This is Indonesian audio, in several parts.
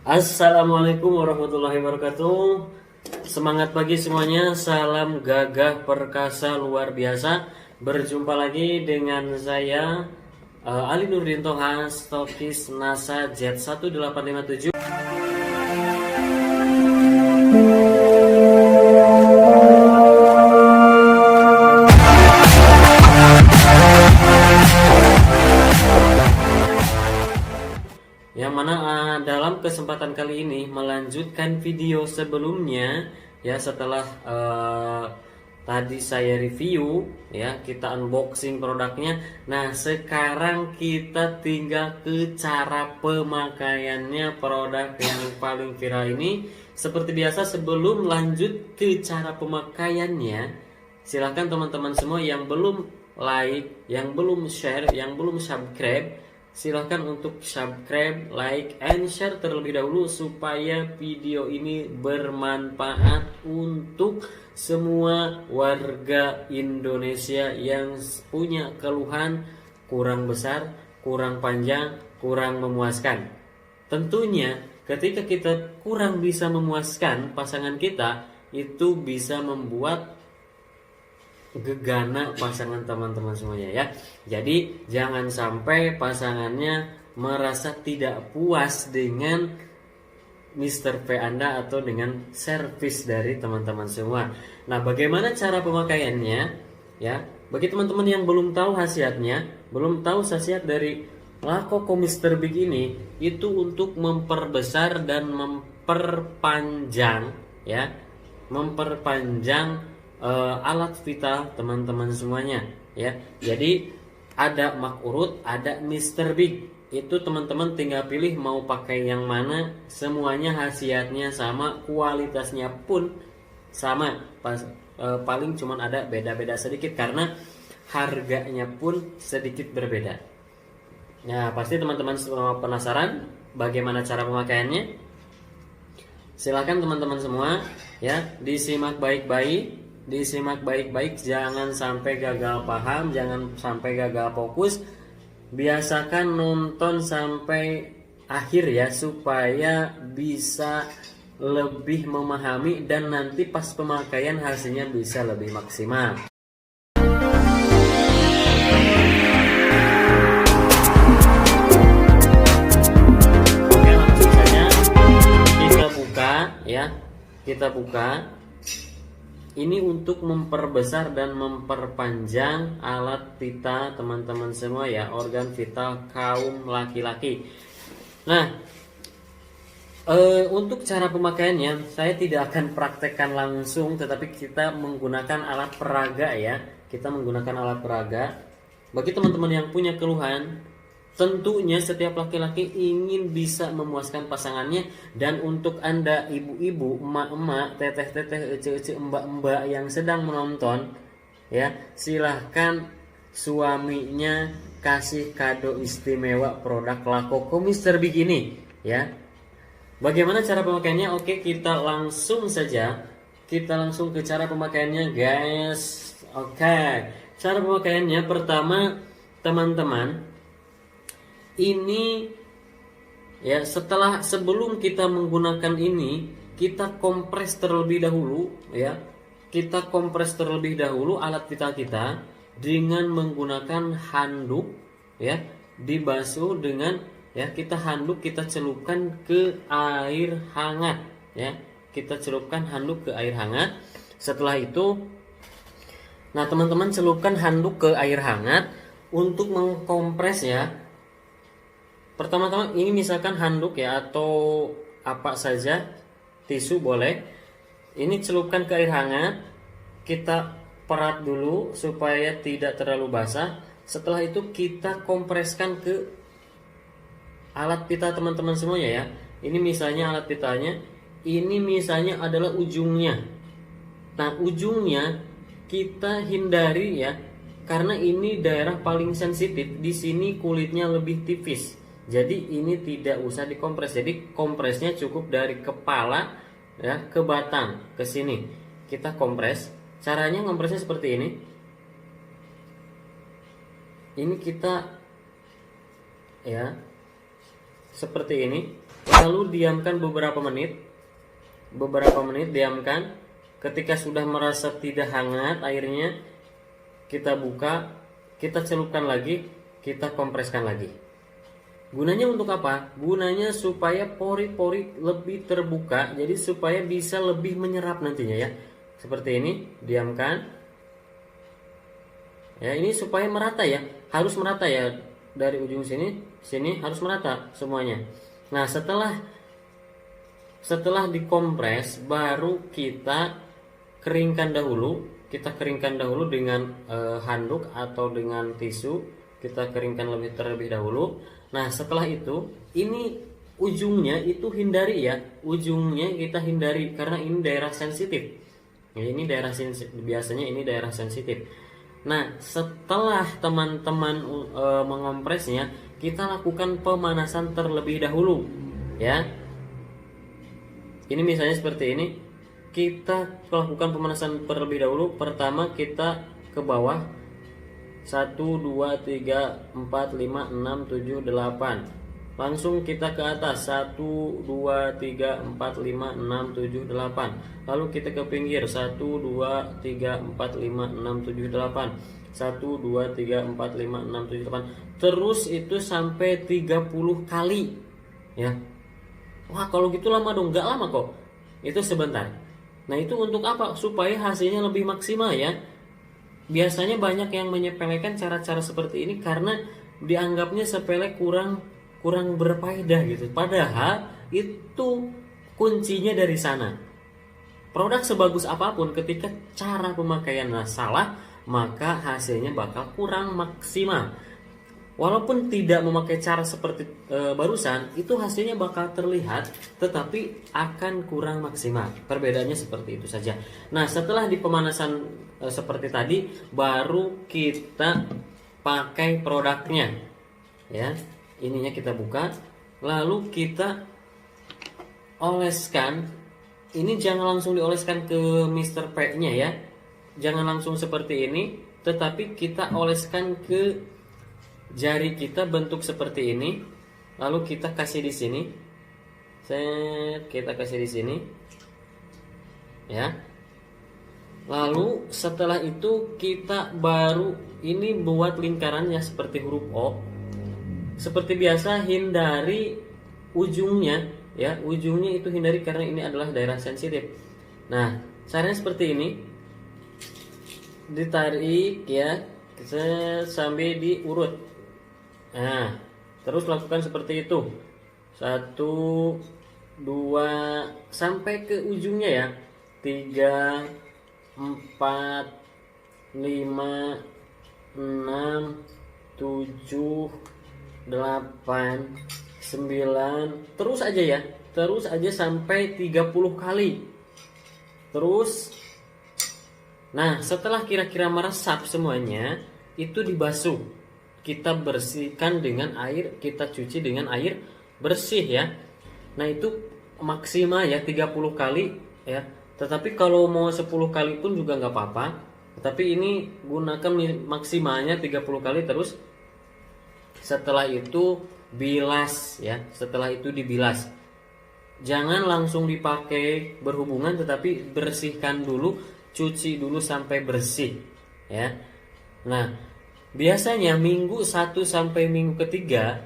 Assalamualaikum warahmatullahi wabarakatuh. Semangat pagi semuanya. Salam gagah perkasa luar biasa. Berjumpa lagi dengan saya Ali Nurdin Toha, stokis NASA Z1857. Yang mana dalam kesempatan kali ini melanjutkan video sebelumnya ya, setelah tadi saya review ya, kita unboxing produknya. Nah, sekarang kita tinggal ke cara pemakaiannya produk yang paling viral ini. Seperti biasa, sebelum lanjut ke cara pemakaiannya, silahkan teman-teman semua yang belum like, yang belum share, yang belum subscribe, silahkan untuk subscribe, like, and share terlebih dahulu supaya video ini bermanfaat untuk semua warga Indonesia yang punya keluhan kurang besar, kurang panjang, kurang memuaskan. Tentunya ketika kita kurang bisa memuaskan pasangan kita, itu bisa membuat gegana pasangan teman-teman semuanya ya. Jadi jangan sampai pasangannya merasa tidak puas dengan Mr. P Anda atau dengan servis dari teman-teman semua. Nah, bagaimana cara pemakaiannya ya? Bagi teman-teman yang belum tahu khasiatnya, belum tahu khasiat dari Lakoko Mr. Big ini, itu untuk memperbesar dan memperpanjang ya, memperpanjang alat vital teman-teman semuanya ya. Jadi ada Mak Urut, ada Mr. Big. Itu teman-teman tinggal pilih mau pakai yang mana. Semuanya khasiatnya sama, kualitasnya pun sama. Paling cuman ada beda-beda sedikit karena harganya pun sedikit berbeda. Nah, pasti teman-teman semua penasaran bagaimana cara pemakaiannya. Silakan teman-teman semua ya, disimak baik-baik. Disimak baik-baik, jangan sampai gagal paham, jangan sampai gagal fokus. Biasakan nonton sampai akhir ya, supaya bisa lebih memahami dan nanti pas pemakaian hasilnya bisa lebih maksimal. Oke, langsung saja kita buka ya. Kita buka. Ini untuk memperbesar dan memperpanjang alat vital teman-teman semua ya, organ vital kaum laki-laki. Nah, untuk cara pemakaiannya saya tidak akan praktekkan langsung, tetapi kita menggunakan alat peraga ya. Kita menggunakan alat peraga. Bagi teman-teman yang punya keluhan, tentunya setiap laki-laki ingin bisa memuaskan pasangannya. Dan untuk Anda ibu-ibu, emak-emak, teteh-teteh, ece-ece, mbak-mbak yang sedang menonton ya, silahkan suaminya kasih kado istimewa produk Lakoko Mr. Big ini ya. Bagaimana cara pemakaiannya? Oke, kita langsung saja. Kita langsung ke cara pemakaiannya guys. Oke, cara pemakaiannya pertama teman-teman, ini ya, sebelum kita menggunakan ini, kita kompres terlebih dahulu ya. Kita kompres terlebih dahulu alat vital kita dengan menggunakan handuk ya, dibasuh dengan ya, kita handuk kita celupkan ke air hangat ya. Kita celupkan handuk ke air hangat. Setelah itu, nah teman-teman celupkan handuk ke air hangat untuk mengkompres ya. Pertama-tama ini misalkan handuk ya, atau apa saja, tisu boleh. Ini celupkan ke air hangat, kita perat dulu supaya tidak terlalu basah. Setelah itu kita kompreskan ke alat vital teman-teman semuanya ya. Ini misalnya alat vitalnya, ini misalnya adalah ujungnya. Nah, ujungnya kita hindari ya, karena ini daerah paling sensitif. Di sini kulitnya lebih tipis. Jadi ini tidak usah dikompres. Jadi kompresnya cukup dari kepala ya ke batang ke sini. Kita kompres. Caranya kompresnya seperti ini. Ini kita ya, seperti ini. lalu diamkan beberapa menit. Beberapa menit diamkan. Ketika sudah merasa tidak hangat airnya, kita buka, kita celupkan lagi, kita kompreskan lagi. Gunanya untuk apa? Gunanya supaya pori-pori lebih terbuka, jadi supaya bisa lebih menyerap nantinya ya. Seperti ini, diamkan. Ya, ini supaya merata ya, harus merata ya, dari ujung sini harus merata semuanya. Nah, setelah dikompres baru kita keringkan dahulu. Kita keringkan dahulu dengan handuk atau dengan tisu. Kita keringkan terlebih dahulu. Nah, setelah itu ini ujungnya itu hindari ya. Ujungnya kita hindari karena ini daerah sensitif. Ya, ini daerah sensitif, biasanya ini daerah sensitif. Nah, setelah teman-teman mengompresnya, kita lakukan pemanasan terlebih dahulu ya. Ini misalnya seperti ini. Kita lakukan pemanasan terlebih dahulu. Pertama kita ke bawah 1, 2, 3, 4, 5, 6, 7, 8. Langsung kita ke atas 1, 2, 3, 4, 5, 6, 7, 8. Lalu kita ke pinggir 1, 2, 3, 4, 5, 6, 7, 8. 1, 2, 3, 4, 5, 6, 7, 8. Terus itu sampai 30 kali ya. Wah, kalau gitu lama dong. Nggak lama kok, itu sebentar. Nah, itu untuk apa? Supaya hasilnya lebih maksimal ya. Biasanya banyak yang menyepelekan cara-cara seperti ini karena dianggapnya sepele, kurang berfaedah gitu. Padahal itu kuncinya dari sana. Produk sebagus apapun ketika cara pemakaiannya salah, maka hasilnya bakal kurang maksimal. Walaupun tidak memakai cara seperti barusan, itu hasilnya bakal terlihat, tetapi akan kurang maksimal. Perbedaannya seperti itu saja. Nah, setelah di pemanasan seperti tadi, baru kita pakai produknya. Ya, ininya kita buka, lalu kita oleskan. Ini jangan langsung dioleskan ke Mr. P-nya ya. Jangan langsung seperti ini, tetapi kita oleskan ke jari kita bentuk seperti ini, lalu kita kasih di sini. Kita kasih di sini, ya. Lalu setelah itu kita baru ini buat lingkarannya seperti huruf O. Seperti biasa hindari ujungnya, ya. Ujungnya itu hindari karena ini adalah daerah sensitif. Nah, caranya seperti ini. Ditarik ya, sambil diurut. Nah, terus lakukan seperti itu 1, 2 sampai ke ujungnya ya. 3, 4, 5, 6, 7, 8, 9. Terus aja ya. Terus aja sampai 30 kali. Terus. Nah, setelah kira-kira meresap semuanya, itu dibasuh. Kita bersihkan dengan air, kita cuci dengan air bersih ya. Nah, itu maksimal ya 30 kali ya. Tetapi kalau mau 10 kali pun juga nggak apa-apa. Tetapi ini gunakan maksimalnya 30 kali terus. Setelah itu bilas ya. Setelah itu dibilas. Jangan langsung dipakai berhubungan, tetapi bersihkan dulu, cuci dulu sampai bersih ya. Nah, biasanya minggu 1 sampai minggu ketiga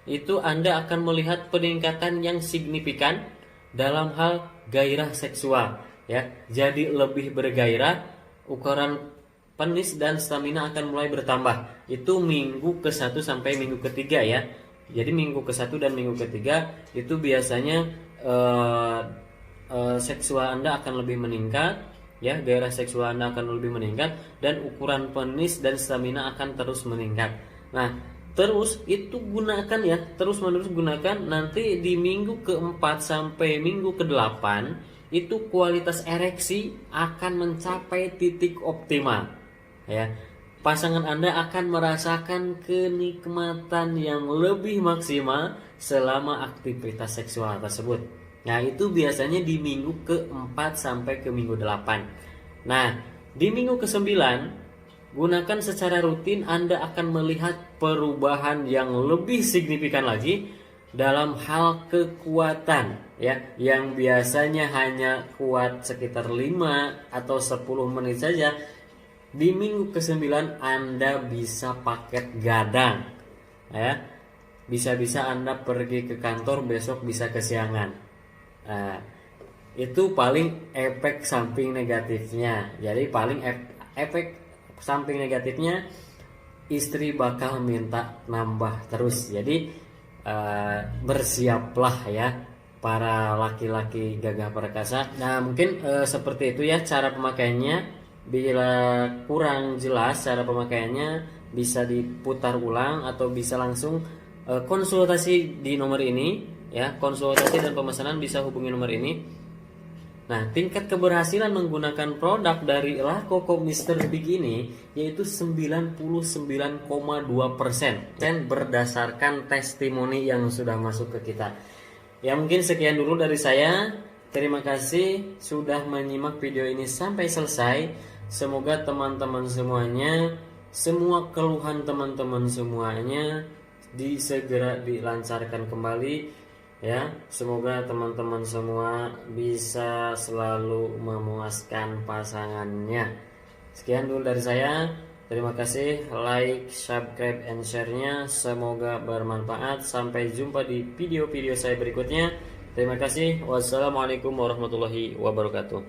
itu Anda akan melihat peningkatan yang signifikan dalam hal gairah seksual ya. Jadi lebih bergairah, ukuran penis dan stamina akan mulai bertambah. Itu minggu ke-1 sampai minggu ketiga ya. Jadi minggu ke-1 dan minggu ketiga itu biasanya seksual Anda akan lebih meningkat. Ya, gairah seksual Anda akan lebih meningkat dan ukuran penis dan stamina akan terus meningkat. Nah, terus itu gunakan ya, terus menerus gunakan. Nanti di minggu ke-4 sampai minggu ke-8 itu kualitas ereksi akan mencapai titik optimal. Ya. Pasangan Anda akan merasakan kenikmatan yang lebih maksimal selama aktivitas seksual tersebut. Nah, itu biasanya di minggu ke-4 sampai ke minggu 8. Nah, di minggu ke-9 gunakan secara rutin, Anda akan melihat perubahan yang lebih signifikan lagi dalam hal kekuatan ya, yang biasanya hanya kuat sekitar 5 atau 10 menit saja, di minggu ke-9 Anda bisa paket gadang ya. Bisa-bisa Anda pergi ke kantor besok bisa kesiangan. Nah, itu paling efek samping negatifnya. Jadi paling efek samping negatifnya, istri bakal minta nambah terus. Jadi bersiaplah ya para laki-laki gagah perkasa. Nah mungkin seperti itu ya cara pemakaiannya. Bila kurang jelas cara pemakaiannya, bisa diputar ulang atau bisa langsung konsultasi di nomor ini ya. Konsultasi dan pemesanan bisa hubungi nomor ini. Nah, tingkat keberhasilan menggunakan produk dari La Coco Mr. Big ini yaitu 99,2% dan berdasarkan testimoni yang sudah masuk ke kita. Ya mungkin sekian dulu dari saya. Terima kasih sudah menyimak video ini sampai selesai. Semoga teman-teman semuanya, semua keluhan teman-teman semuanya segera dilancarkan kembali. Ya, semoga teman-teman semua bisa selalu memuaskan pasangannya. Sekian dulu dari saya. Terima kasih, like, subscribe, and share-nya. Semoga bermanfaat. Sampai jumpa di video-video saya berikutnya. Terima kasih. Wassalamualaikum warahmatullahi wabarakatuh.